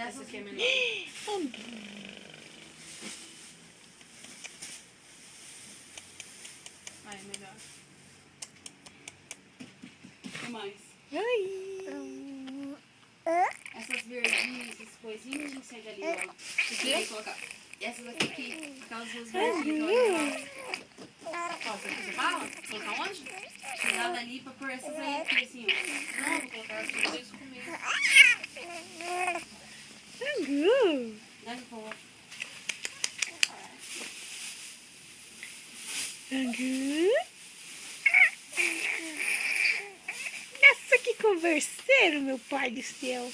Essa aqui é menor. Ah, é melhor. O que mais? Oi. Essas verdinhas, essas coisinhas, a gente chega ali, ó. Você vai colocar. Essas aqui, aquelas duas verdinhas. Ó, essa aqui você fala? Colocar onde? Tirar dali pra pôr essas aí aqui, assim, ó. Não, vou colocar as pra vocês comerem. Deve pôr. Nossa, que converseiro, meu pai do céu.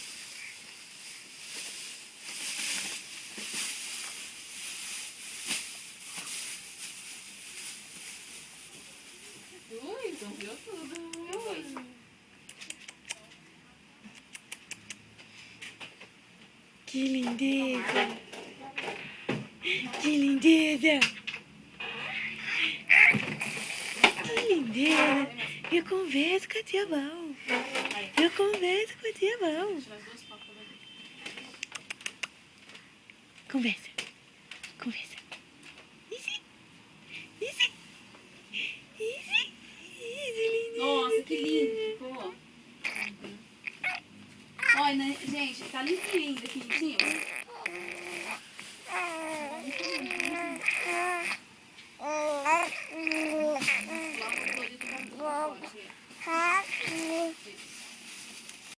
Ui, então viu tudo. Que lindeza. Que lindeza. Que lindeza. Eu converso com a tia Val. Eu converso com a tia Val. Tirar as duas papas dali. Conversa. Conversa. Easy. Easy. Easy. Easy, lindinho. Nossa, que lindo ficou. Olha, né, gente, tá lindo ainda aqui.